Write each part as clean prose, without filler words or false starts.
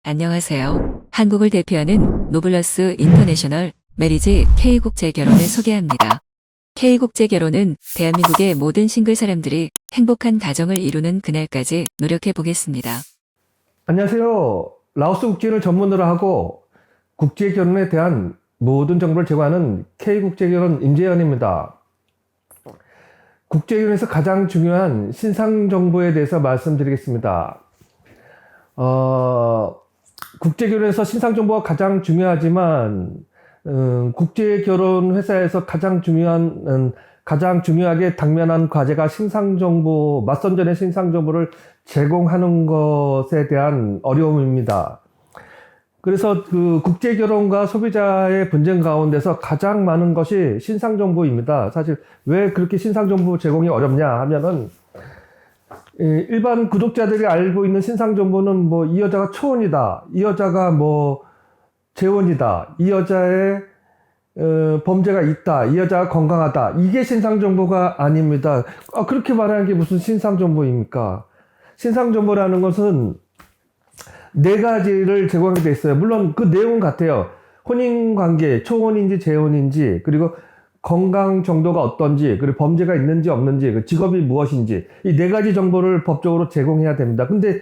안녕하세요. 한국을 대표하는 노블러스 인터내셔널 메리지 K국제결혼을 소개합니다. K국제결혼은 대한민국의 모든 싱글 사람들이 행복한 가정을 이루는 그날까지 노력해 보겠습니다. 안녕하세요. 라오스 국제를 전문으로 하고 국제결혼에 대한 모든 정보를 제공하는 K국제결혼 임재현입니다. 국제결혼에서 가장 중요한 신상 정보에 대해서 말씀드리겠습니다. 국제결혼에서 신상 정보가 가장 중요하지만 국제결혼 회사에서 가장 중요하게 당면한 과제가 신상 정보, 맞선 전의 신상 정보를 제공하는 것에 대한 어려움입니다. 그래서 그 국제결혼과 소비자의 분쟁 가운데서 가장 많은 것이 신상 정보입니다. 사실 왜 그렇게 신상 정보 제공이 어렵냐 하면은 일반 구독자들이 알고 있는 신상 정보는 뭐 이 여자가 초혼이다, 이 여자가 뭐 재혼이다, 이 여자의 범죄가 있다, 이 여자가 건강하다, 이게 신상 정보가 아닙니다. 그렇게 말하는 게 무슨 신상 정보입니까? 신상 정보라는 것은 네 가지를 제공하게 돼 있어요. 물론 그 내용 같아요. 혼인 관계, 초혼인지 재혼인지, 그리고 건강 정도가 어떤지, 그리고 범죄가 있는지 없는지, 그 직업이 무엇인지, 이 네 가지 정보를 법적으로 제공해야 됩니다. 근데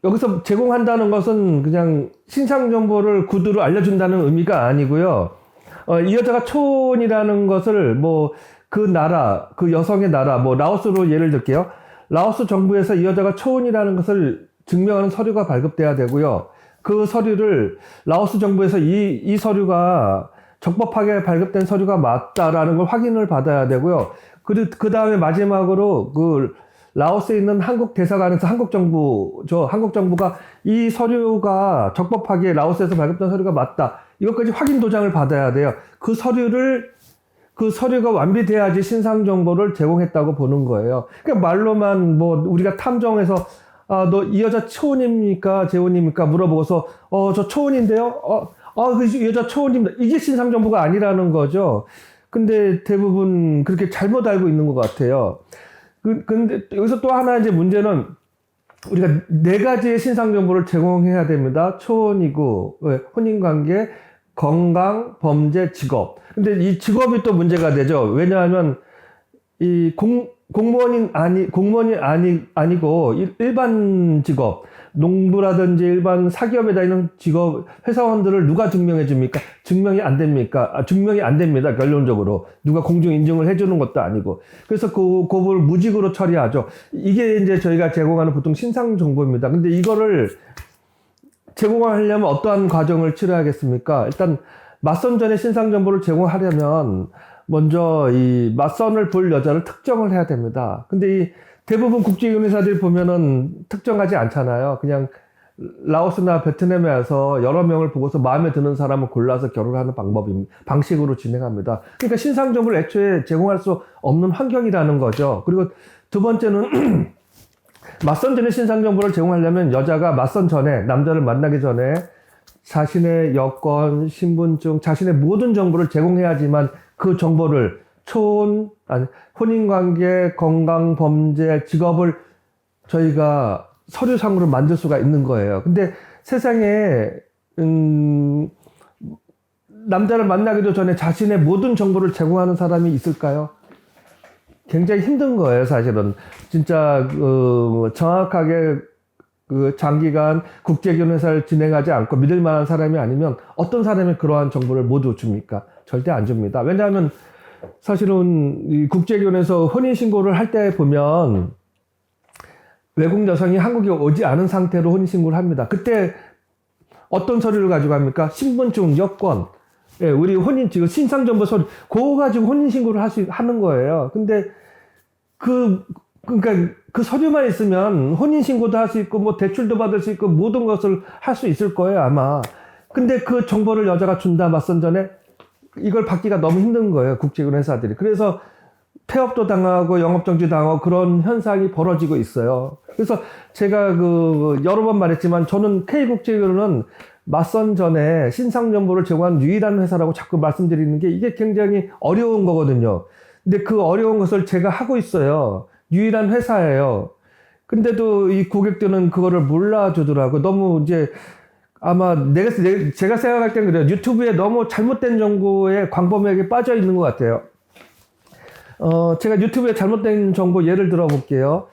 여기서 제공한다는 것은 그냥 신상 정보를 구두로 알려준다는 의미가 아니고요. 이 여자가 초혼이라는 것을 뭐 그 나라, 그 여성의 나라, 뭐 라오스로 예를 들게요. 라오스 정부에서 이 여자가 초혼이라는 것을 증명하는 서류가 발급돼야 되고요. 그 서류를 라오스 정부에서 이 서류가 적법하게 발급된 서류가 맞다라는 걸 확인을 받아야 되고요. 그 다음에 마지막으로 그 라오스에 있는 한국 대사관에서 한국 정부가 이 서류가 적법하게 라오스에서 발급된 서류가 맞다, 이것까지 확인 도장을 받아야 돼요. 그 서류가 완비돼야지 신상 정보를 제공했다고 보는 거예요. 그러니까 말로만 뭐 우리가 탐정해서 너 이 여자 초혼입니까 재혼입니까 물어보고서 저 초혼인데요. 그 여자 초혼입니다. 이게 신상 정보가 아니라는 거죠. 근데 대부분 그렇게 잘못 알고 있는 것 같아요. 근데 여기서 또 하나 이제 문제는 우리가 네 가지의 신상 정보를 제공해야 됩니다. 초혼이고, 혼인관계, 건강, 범죄, 직업. 근데 이 직업이 또 문제가 되죠. 왜냐하면 이 공무원이 아니고 일반 직업, 농부라든지 일반 사기업에 다니는 직업 회사원들을 누가 증명해 줍니까? 증명이 안 됩니까? 증명이 안 됩니다. 결론적으로 누가 공중 인증을 해주는 것도 아니고, 그래서 그걸 무직으로 처리하죠. 이게 이제 저희가 제공하는 보통 신상 정보입니다. 근데 이거를 제공하려면 어떠한 과정을 치러야겠습니까? 일단 맞선 전에 신상 정보를 제공하려면 먼저 이 맞선을 볼 여자를 특정을 해야 됩니다. 근데 이 대부분 국제결혼 회사들이 보면은 특정하지 않잖아요. 그냥 라오스나 베트남에 와서 여러 명을 보고서 마음에 드는 사람을 골라서 결혼하는 방식으로 진행합니다. 그러니까 신상 정보를 애초에 제공할 수 없는 환경이라는 거죠. 그리고 두 번째는 맞선 전에 신상 정보를 제공하려면 여자가 맞선 전에, 남자를 만나기 전에 자신의 여권, 신분증, 자신의 모든 정보를 제공해야지만 그 정보를 혼인관계, 건강, 범죄, 직업을 저희가 서류상으로 만들 수가 있는 거예요. 근데 세상에 남자를 만나기도 전에 자신의 모든 정보를 제공하는 사람이 있을까요? 굉장히 힘든 거예요, 사실은. 진짜 정확하게 장기간 국제결혼 회사를 진행하지 않고 믿을 만한 사람이 아니면 어떤 사람이 그러한 정보를 모두 줍니까? 절대 안 줍니다. 왜냐하면 사실은 이 국제결혼에서 혼인신고를 할 때 보면 외국 여성이 한국에 오지 않은 상태로 혼인신고를 합니다. 그때 어떤 서류를 가지고 합니까? 신분증, 여권, 우리 혼인증, 신상정보 서류, 그거 가지고 혼인신고를 하는 거예요. 근데 그러니까 그 서류만 있으면 혼인신고도 할 수 있고, 뭐 대출도 받을 수 있고, 모든 것을 할 수 있을 거예요, 아마. 근데 그 정보를 여자가 준다, 맞선 전에, 이걸 받기가 너무 힘든 거예요, 국제결혼 회사들이. 그래서 폐업도 당하고 영업정지 당하고 그런 현상이 벌어지고 있어요. 그래서 제가 여러 번 말했지만 저는 K국제결혼은 맞선 전에 신상 정보를 제공하는 유일한 회사라고 자꾸 말씀드리는 게 이게 굉장히 어려운 거거든요. 근데 그 어려운 것을 제가 하고 있어요. 유일한 회사예요. 근데도 이 고객들은 그거를 몰라주더라고. 너무 이제 아마 제가 생각할 땐 그래요. 유튜브에 너무 잘못된 정보에 광범위하게 빠져 있는 것 같아요. 제가 유튜브에 잘못된 정보 예를 들어 볼게요.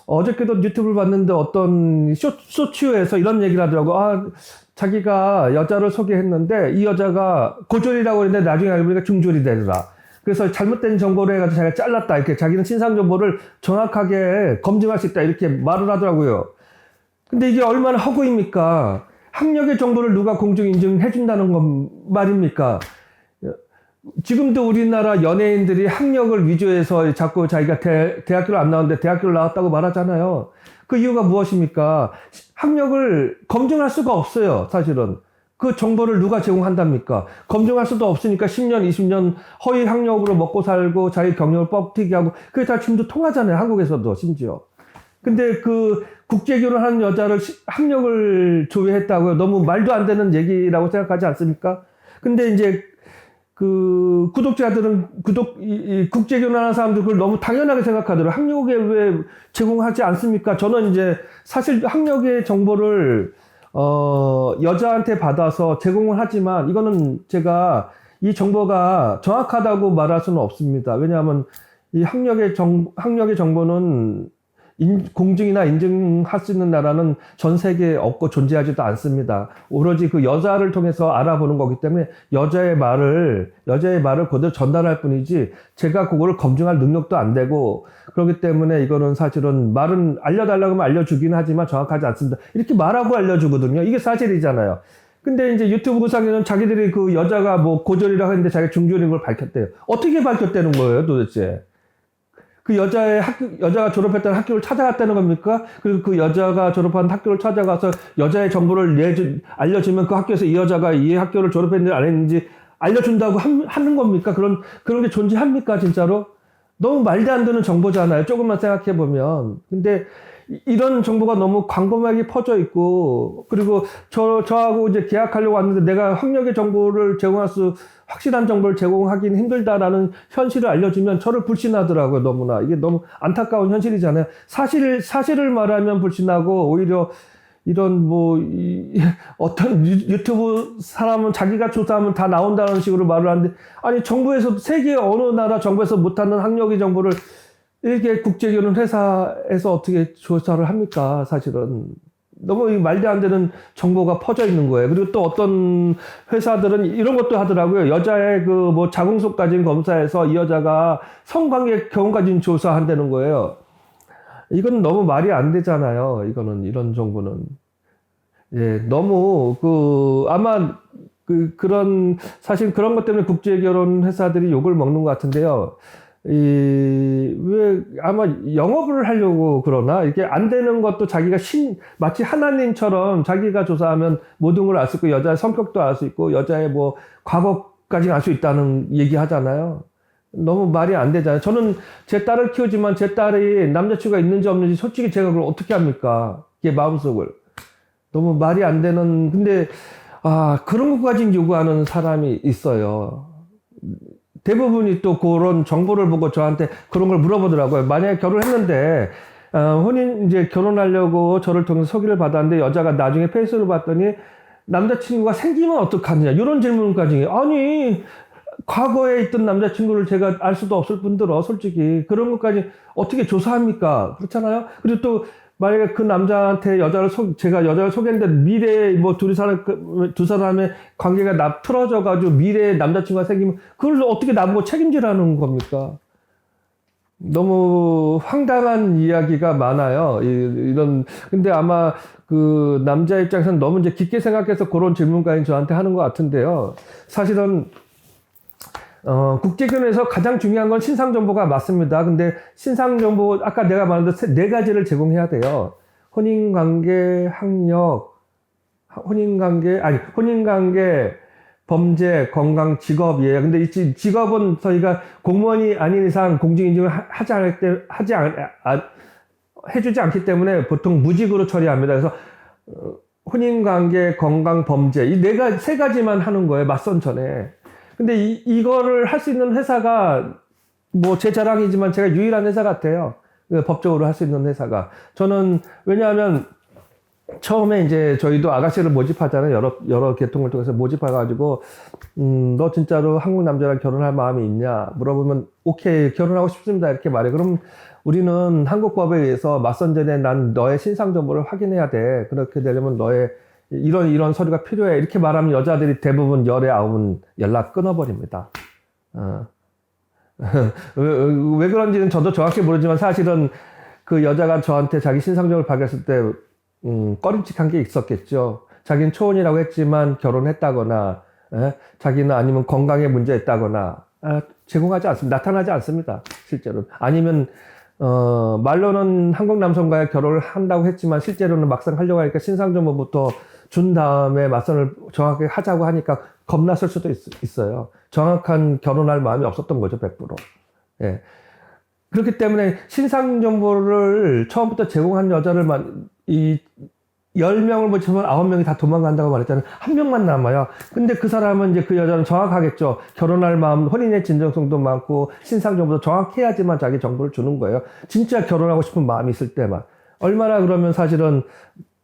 어저께도 유튜브를 봤는데 어떤 쇼츠에서 이런 얘기를 하더라고. 자기가 여자를 소개했는데 이 여자가 고졸이라고 했는데 나중에 알고 보니까 중졸이 되더라. 그래서 잘못된 정보를 해가지고 자기가 잘랐다. 이렇게 자기는 신상 정보를 정확하게 검증할 수 있다. 이렇게 말을 하더라고요. 근데 이게 얼마나 허구입니까? 학력의 정보를 누가 공정 인증해준다는 건 말입니까? 지금도 우리나라 연예인들이 학력을 위조해서 자꾸 자기가 대학교를 안 나왔는데 대학교를 나왔다고 말하잖아요. 그 이유가 무엇입니까? 학력을 검증할 수가 없어요, 사실은. 그 정보를 누가 제공한답니까? 검증할 수도 없으니까 10년, 20년 허위 학력으로 먹고 살고 자기 경력을 뻥튀기 하고 그게 다 지금도 통하잖아요, 한국에서도 심지어. 근데 그 국제 결혼하는 여자를 학력을 조회했다고요? 너무 말도 안 되는 얘기라고 생각하지 않습니까? 근데 이제 그 구독자들은 국제 결혼하는 사람들 그걸 너무 당연하게 생각하더라고요. 학력에 왜 제공하지 않습니까? 저는 이제 사실 학력의 정보를 여자한테 받아서 제공을 하지만 이거는 제가 이 정보가 정확하다고 말할 수는 없습니다. 왜냐하면 이 학력의 정보는 공증이나 인증할 수 있는 나라는 전 세계에 없고 존재하지도 않습니다. 오로지 그 여자를 통해서 알아보는 거기 때문에 여자의 말을 그대로 전달할 뿐이지 제가 그거를 검증할 능력도 안 되고 그렇기 때문에 이거는 사실은 말은 알려달라고 하면 알려주긴 하지만 정확하지 않습니다. 이렇게 말하고 알려주거든요. 이게 사실이잖아요. 근데 이제 유튜브 상에는 자기들이 그 여자가 뭐 고졸이라고 했는데 자기가 중졸인 걸 밝혔대요. 어떻게 밝혔다는 거예요, 도대체? 그 여자가 졸업했던 학교를 찾아갔다는 겁니까? 그리고 그 여자가 졸업한 학교를 찾아가서 여자의 정보를 알려주면 그 학교에서 이 여자가 이 학교를 졸업했는지 안 했는지 알려준다고 하는 겁니까? 그런 게 존재합니까, 진짜로? 너무 말도 안 되는 정보잖아요. 조금만 생각해 보면. 근데 이런 정보가 너무 광범위하게 퍼져 있고, 그리고 저하고 이제 계약하려고 왔는데 내가 학력의 정보를 확실한 정보를 제공하기는 힘들다라는 현실을 알려주면 저를 불신하더라고요, 너무나. 이게 너무 안타까운 현실이잖아요. 사실을 말하면 불신하고, 오히려 이런 어떤 유튜브 사람은 자기가 조사하면 다 나온다는 식으로 말을 하는데, 아니, 정부에서, 세계 어느 나라 정부에서 못하는 학력의 정보를 이렇게 국제결혼 회사에서 어떻게 조사를 합니까? 사실은. 너무 말도 안 되는 정보가 퍼져 있는 거예요. 그리고 또 어떤 회사들은 이런 것도 하더라고요. 여자의 자궁속까지 검사해서 이 여자가 성관계 경험까지 조사한다는 거예요. 이건 너무 말이 안 되잖아요. 이런 정보는. 예, 너무, 사실 그런 것 때문에 국제결혼 회사들이 욕을 먹는 것 같은데요. 아마 영업을 하려고 그러나, 이게 안 되는 것도 자기가 마치 하나님처럼 자기가 조사하면 모든 걸 알 수 있고, 여자의 성격도 알 수 있고, 여자의 과거까지 알 수 있다는 얘기 하잖아요. 너무 말이 안 되잖아요. 저는 제 딸을 키우지만 제 딸이 남자친구가 있는지 없는지 솔직히 제가 그걸 어떻게 합니까? 이게 마음속을. 너무 말이 안 되는, 근데, 그런 것까지 요구하는 사람이 있어요. 대부분이 또 그런 정보를 보고 저한테 그런 걸 물어보더라고요. 만약에 결혼했는데, 결혼하려고 저를 통해서 소개를 받았는데 여자가 나중에 페이스를 봤더니 남자친구가 생기면 어떡하느냐. 이런 질문까지. 아니, 과거에 있던 남자친구를 제가 알 수도 없을 뿐더러 솔직히 그런 것까지 어떻게 조사합니까? 그렇잖아요? 그리고 또 만약에 그 남자한테 제가 여자를 소개했는데 미래에 두 사람의 관계가 틀어져가지고 미래에 남자친구가 생기면 그걸 어떻게 나보고 책임지라는 겁니까? 너무 황당한 이야기가 많아요. 근데 아마 그 남자 입장에서는 너무 이제 깊게 생각해서 그런 질문까지 저한테 하는 것 같은데요. 사실은 국제결혼에서 가장 중요한 건 신상정보가 맞습니다. 근데 신상정보, 아까 내가 말한 대로 4가지를 제공해야 돼요. 혼인관계, 학력, 혼인관계, 범죄, 건강, 직업이에요. 근데 이 직업은 저희가 공무원이 아닌 이상 공직인증을 해주지 않기 때문에 보통 무직으로 처리합니다. 그래서 혼인관계, 건강, 범죄, 이 3가지만 하는 거예요. 맞선 전에. 근데 이거를 할 수 있는 회사가 제 자랑이지만 제가 유일한 회사 같아요. 법적으로 할 수 있는 회사가. 저는, 왜냐하면, 처음에 이제 저희도 아가씨를 모집하잖아요. 여러 계통을 통해서 모집해가지고, 너 진짜로 한국 남자랑 결혼할 마음이 있냐? 물어보면, 오케이, 결혼하고 싶습니다. 이렇게 말해. 그럼 우리는 한국 법에 의해서 맞선 전에 난 너의 신상 정보를 확인해야 돼. 그렇게 되려면 너의 이런 서류가 필요해. 이렇게 말하면 여자들이 대부분 열의 아홉은 연락 끊어버립니다. 왜 그런지는 저도 정확히 모르지만 사실은 그 여자가 저한테 자기 신상정보를 밝혔을 때 꺼림칙한 게 있었겠죠. 자기는 초혼이라고 했지만 결혼했다거나, 자기는 아니면 건강에 문제 있다거나, 제공하지 않습니다. 나타나지 않습니다. 실제로. 아니면, 말로는 한국 남성과의 결혼을 한다고 했지만 실제로는 막상 하려고 하니까 신상정보부터 준 다음에 맞선을 정확하게 하자고 하니까 겁났을 수도 있어요. 정확한 결혼할 마음이 없었던 거죠, 100%. 예. 그렇기 때문에 신상정보를 처음부터 제공한 여자를 10명을 모치면 9명이 다 도망간다고 말했잖아요. 한 명만 남아요. 근데 그 사람은 이제 그 여자는 정확하겠죠. 결혼할 마음, 혼인의 진정성도 많고, 신상정보도 정확해야지만 자기 정보를 주는 거예요. 진짜 결혼하고 싶은 마음이 있을 때만. 얼마나 그러면 사실은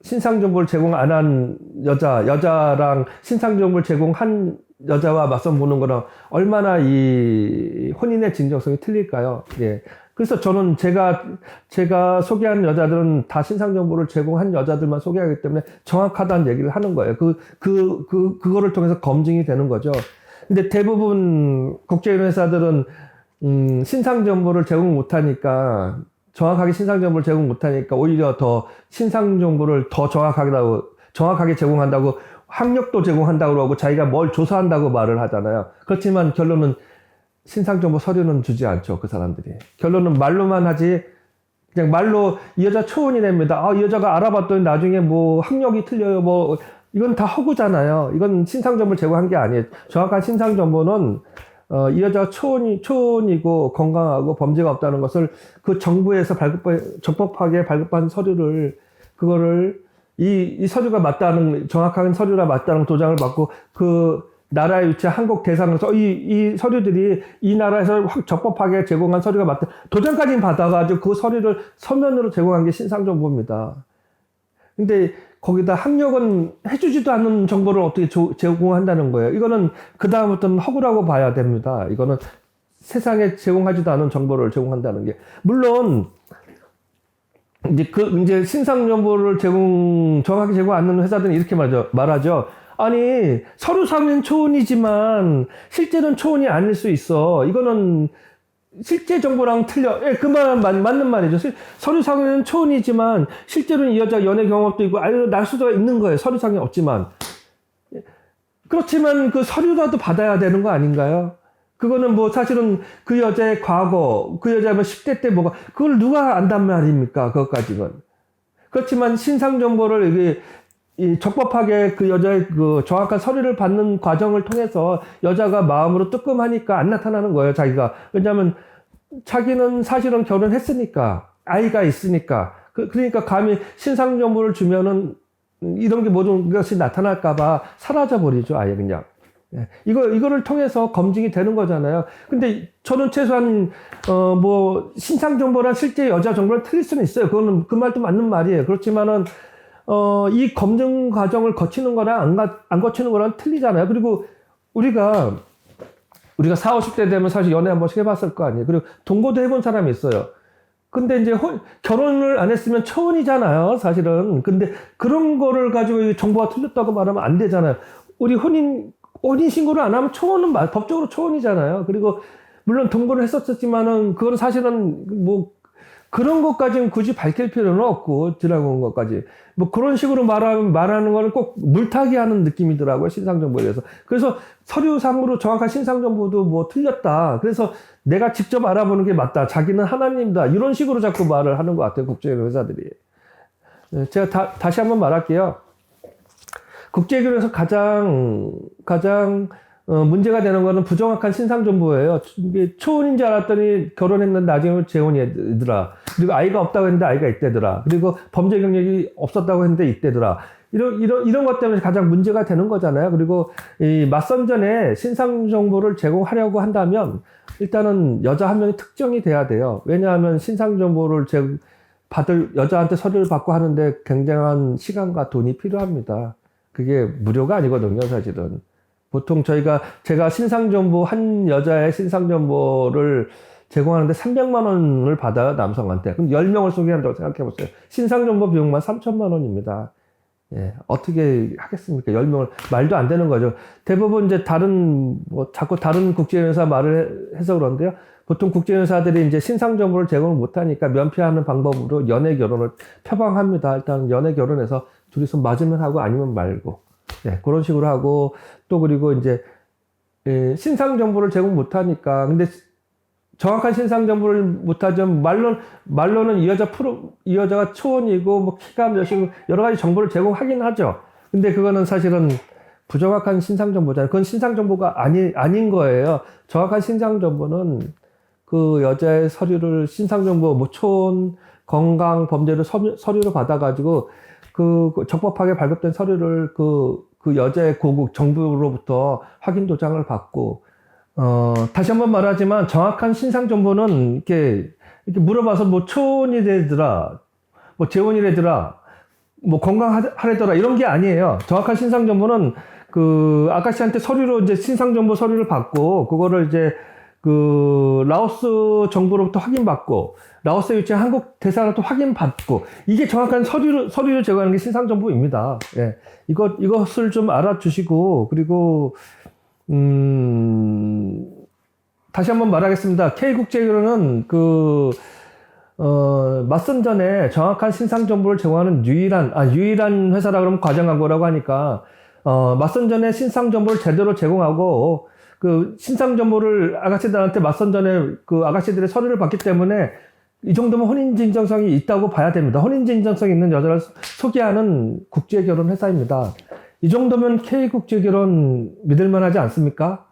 신상정보를 제공 안 한 여자랑 신상정보를 제공한 여자와 맞선 보는 거는 얼마나 이 혼인의 진정성이 틀릴까요? 예. 그래서 저는 제가 소개한 여자들은 다 신상정보를 제공한 여자들만 소개하기 때문에 정확하다는 얘기를 하는 거예요. 그거를 통해서 검증이 되는 거죠. 근데 대부분 국제이론 회사들은, 신상정보를 제공 못하니까, 정확하게 신상정보를 제공 못하니까 오히려 더 신상정보를 더 정확하게 제공한다고 학력도 제공한다고 그러고 자기가 뭘 조사한다고 말을 하잖아요. 그렇지만 결론은 신상정보 서류는 주지 않죠. 그 사람들이. 결론은 말로만 하지, 그냥 말로 이 여자 초혼이랍니다. 이 여자가 알아봤더니 나중에 뭐 학력이 틀려요. 이건 다 허구잖아요. 이건 신상정보를 제공한 게 아니에요. 정확한 신상정보는 이 여자가 초혼이고 건강하고 범죄가 없다는 것을 그 정부에서 적법하게 발급한 서류를, 그거를 이 서류가 맞다는, 정확한 서류라 맞다는 도장을 받고 그 나라에 위치한 한국 대사관에서 이 서류들이 이 나라에서 적법하게 제공한 서류가 맞다. 도장까지 받아가지고 그 서류를 서면으로 제공한 게 신상정보입니다. 근데 거기다 학력은 해주지도 않는 정보를 어떻게 제공한다는 거예요. 이거는 그다음부터는 허구라고 봐야 됩니다. 이거는 세상에 제공하지도 않은 정보를 제공한다는 게. 물론, 이제 신상정보를 정확하게 제공 안 하는 회사들은 이렇게 말하죠. 아니, 서류상은 초혼이지만 실제는 초혼이 아닐 수 있어. 이거는 실제 정보랑 틀려. 예, 그 말은 맞는 말이죠. 서류상은 초혼이지만 실제로는 이 여자 연애 경험도 있고, 날 수도 있는 거예요. 서류상에 없지만. 그렇지만 그 서류라도 받아야 되는 거 아닌가요? 그거는 뭐 사실은 그 여자의 과거, 그 여자가 10대 때 그걸 누가 안단 말입니까? 그것까지는. 그렇지만 신상정보를 이게 적법하게 그 여자의 그 정확한 서류를 받는 과정을 통해서 여자가 마음으로 뜨끔하니까 안 나타나는 거예요, 자기가. 왜냐하면 자기는 사실은 결혼했으니까, 아이가 있으니까. 그러니까 감히 신상정보를 주면은 이런 게 모든 것이 나타날까봐 사라져버리죠, 아예 그냥. 이거를 통해서 검증이 되는 거잖아요. 근데 저는 최소한, 신상정보랑 실제 여자 정보는 틀릴 수는 있어요. 그 말도 맞는 말이에요. 그렇지만은, 이 검증 과정을 거치는 거랑 안 거치는 거랑 틀리잖아요. 그리고 우리가 40, 50대 되면 사실 연애 한 번씩 해봤을 거 아니에요. 그리고 동거도 해본 사람이 있어요. 근데 이제 결혼을 안 했으면 초혼이잖아요, 사실은. 근데 그런 거를 가지고 정보가 틀렸다고 말하면 안 되잖아요. 우리 혼인신고를 안 하면 초혼은 법적으로 초혼이잖아요. 그리고 물론 동거를 했었지만은 그건 사실은 그런 것까지는 굳이 밝힐 필요는 없고, 들어간 것까지. 그런 식으로 말하는 거는 꼭 물타기 하는 느낌이더라고요, 신상정보에 대해서. 그래서 서류상으로 정확한 신상정보도 틀렸다. 그래서 내가 직접 알아보는 게 맞다. 자기는 하나님이다. 이런 식으로 자꾸 말을 하는 것 같아요, 국제기록 회사들이. 제가 다시 한번 말할게요. 국제기록에서 가장 문제가 되는 거는 부정확한 신상정보예요. 초혼인 줄 알았더니 결혼했는데 나중에 재혼이더라. 그리고 아이가 없다고 했는데 아이가 있대더라. 그리고 범죄 경력이 없었다고 했는데 있대더라. 이런 것 때문에 가장 문제가 되는 거잖아요. 그리고 이 맞선전에 신상 정보를 제공하려고 한다면 일단은 여자 한 명이 특정이 돼야 돼요. 왜냐하면 신상 정보를 받을 여자한테 서류를 받고 하는데 굉장한 시간과 돈이 필요합니다. 그게 무료가 아니거든요, 사실은. 보통 제가 신상 정보, 한 여자의 신상 정보를 제공하는데 300만 원을 받아요, 남성한테. 그럼 10명을 소개한다고 생각해 보세요. 신상 정보 비용만 3천만 원입니다. 예, 어떻게 하겠습니까? 10명을, 말도 안 되는 거죠. 대부분 이제 자꾸 다른 국제연사 말을 해서 그런데요. 보통 국제연사들이 이제 신상 정보를 제공을 못하니까 면피하는 방법으로 연애 결혼을 표방합니다. 일단 연애 결혼해서 둘이서 맞으면 하고 아니면 말고. 네, 그런 식으로 하고, 또 그리고 이제, 신상 정보를 제공 못하니까, 근데 정확한 신상 정보를 못하죠. 말로는 이 여자가 초혼이고, 뭐 키가 몇이고, 여러 가지 정보를 제공하긴 하죠. 근데 그거는 사실은 부정확한 신상 정보잖아요. 그건 신상 정보가 아닌 거예요. 정확한 신상 정보는 그 여자의 신상 정보, 뭐 초혼, 건강, 범죄를 서류로 받아가지고, 그 적법하게 발급된 서류를 그 여자의 고국 정부로부터 확인 도장을 받고, 다시 한번 말하지만 정확한 신상 정보는 이렇게 물어봐서 뭐 초혼이래더라, 뭐 재혼이래더라, 뭐 건강하래더라, 이런 게 아니에요. 정확한 신상 정보는 그 아가씨한테 서류로 이제 신상 정보 서류를 받고, 그거를 이제 그 라오스 정부로부터 확인받고, 라오스에 위치한 한국 대사로부터 확인받고, 이게 정확한 서류를 제공하는 게 신상 정보입니다. 예. 이것을 좀 알아주시고, 그리고 다시 한번 말하겠습니다. K국제결혼은 맞선 전에 정확한 신상 정보를 제공하는 유일한 회사라 그러면 과장한 거라고 하니까, 맞선 전에 신상 정보를 제대로 제공하고, 그 신상 정보를 아가씨들한테 맞선 전에 그 아가씨들의 서류를 받기 때문에 이 정도면 혼인인정성이 있다고 봐야 됩니다. 혼인인정성 있는 여자를 소개하는 국제결혼 회사입니다. 이 정도면 K국제결혼 믿을만하지 않습니까?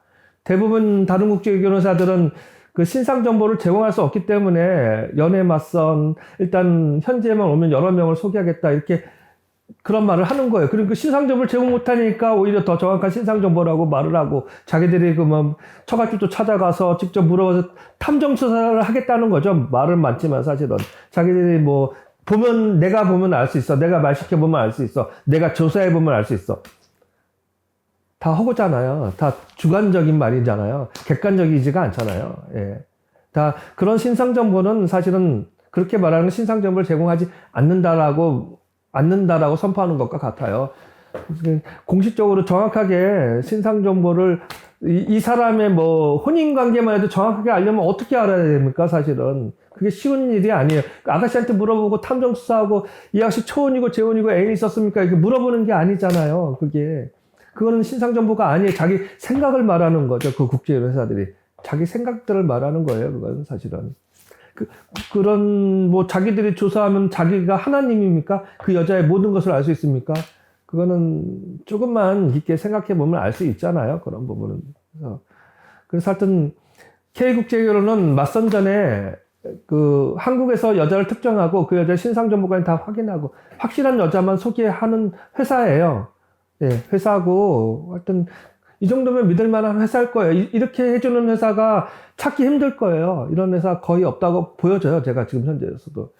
대부분 다른 국제결혼사들은 그 신상 정보를 제공할 수 없기 때문에 연애 맞선, 일단 현지에만 오면 여러 명을 소개하겠다, 이렇게 그런 말을 하는 거예요. 그리고 신상 정보를 제공 못하니까 오히려 더 정확한 신상 정보라고 말을 하고, 자기들이 처갓집도 찾아가서 직접 물어봐서 탐정 수사를 하겠다는 거죠. 말은 많지만 사실은 자기들이 내가 보면 알 수 있어, 내가 말 시켜보면 알 수 있어, 내가 조사해보면 알 수 있어. 다 허구잖아요. 다 주관적인 말이잖아요. 객관적이지가 않잖아요. 예. 다 그런 신상 정보는 사실은 그렇게 말하는 신상 정보를 제공하지 않는다라고 선포하는 것과 같아요. 공식적으로 정확하게 신상 정보를 이 사람의 혼인 관계만 해도 정확하게 알려면 어떻게 알아야 됩니까? 사실은 그게 쉬운 일이 아니에요. 아가씨한테 물어보고 탐정 수사하고 이 아가씨 초혼이고 재혼이고 애인이 있었습니까? 이렇게 물어보는 게 아니잖아요. 그거는 신상 정보가 아니에요. 자기 생각을 말하는 거죠. 그 국제회사들이 자기 생각들을 말하는 거예요. 그건 사실은. 자기들이 조사하면 자기가 하나님입니까? 그 여자의 모든 것을 알 수 있습니까? 그거는 조금만 깊게 생각해 보면 알 수 있잖아요. 그런 부분은. 그래서 하여튼, K국제결혼은 맞선 전에 한국에서 여자를 특정하고 그 여자의 신상 정보까지 다 확인하고 확실한 여자만 소개하는 회사예요. 예, 회사고, 하여튼, 이 정도면 믿을 만한 회사일 거예요. 이렇게 해주는 회사가 찾기 힘들 거예요. 이런 회사 거의 없다고 보여져요. 제가 지금 현재에서도.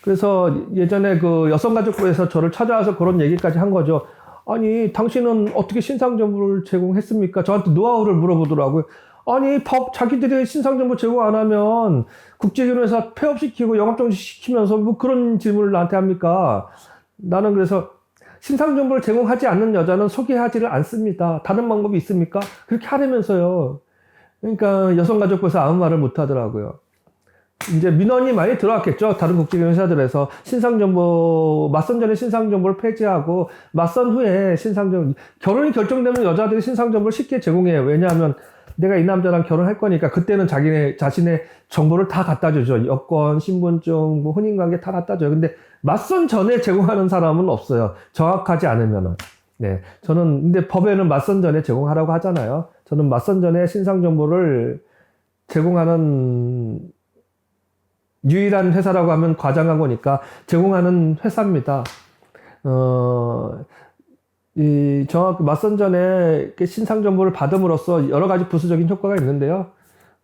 그래서 예전에 여성가족부에서 저를 찾아와서 그런 얘기까지 한 거죠. 아니, 당신은 어떻게 신상정보를 제공했습니까? 저한테 노하우를 물어보더라고요. 아니, 자기들이 신상정보 제공 안 하면 국제결혼회사 폐업시키고 영업정지 시키면서 그런 질문을 나한테 합니까? 나는 그래서 신상정보를 제공하지 않는 여자는 소개하지를 않습니다. 다른 방법이 있습니까? 그렇게 하려면서요. 그러니까 여성가족부에서 아무 말을 못 하더라고요. 이제 민원이 많이 들어왔겠죠. 다른 국제회사들에서 맞선 전에 신상정보를 폐지하고, 맞선 후에 결혼이 결정되면 여자들이 신상정보를 쉽게 제공해요. 왜냐하면 내가 이 남자랑 결혼할 거니까 그때는 자신의 정보를 다 갖다 주죠. 여권, 신분증, 혼인관계 다 갖다 줘요. 근데 맞선 전에 제공하는 사람은 없어요. 정확하지 않으면은. 네. 근데 법에는 맞선 전에 제공하라고 하잖아요. 저는 맞선 전에 신상 정보를 제공하는 유일한 회사라고 하면 과장한 거니까 제공하는 회사입니다. 정확히 맞선전에 이렇게 신상 정보를 받음으로써 여러 가지 부수적인 효과가 있는데요.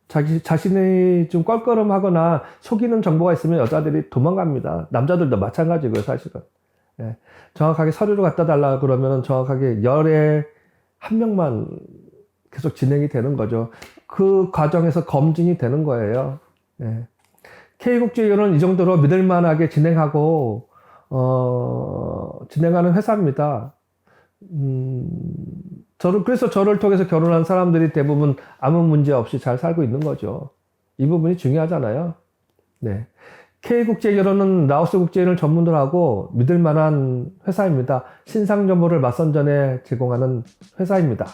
자신이 좀 껄끄럼하거나 속이는 정보가 있으면 여자들이 도망갑니다. 남자들도 마찬가지고요, 사실은. 예. 정확하게 서류를 갖다 달라 그러면 정확하게 열에 한 명만 계속 진행이 되는 거죠. 그 과정에서 검증이 되는 거예요. 예. K국제결혼은 이 정도로 믿을만하게 진행하고, 진행하는 회사입니다. 그래서 저를 통해서 결혼한 사람들이 대부분 아무 문제 없이 잘 살고 있는 거죠. 이 부분이 중요하잖아요. 네. K국제결혼은 라오스 국제인을 전문으로 하고 믿을 만한 회사입니다. 신상 정보를 맞선전에 제공하는 회사입니다.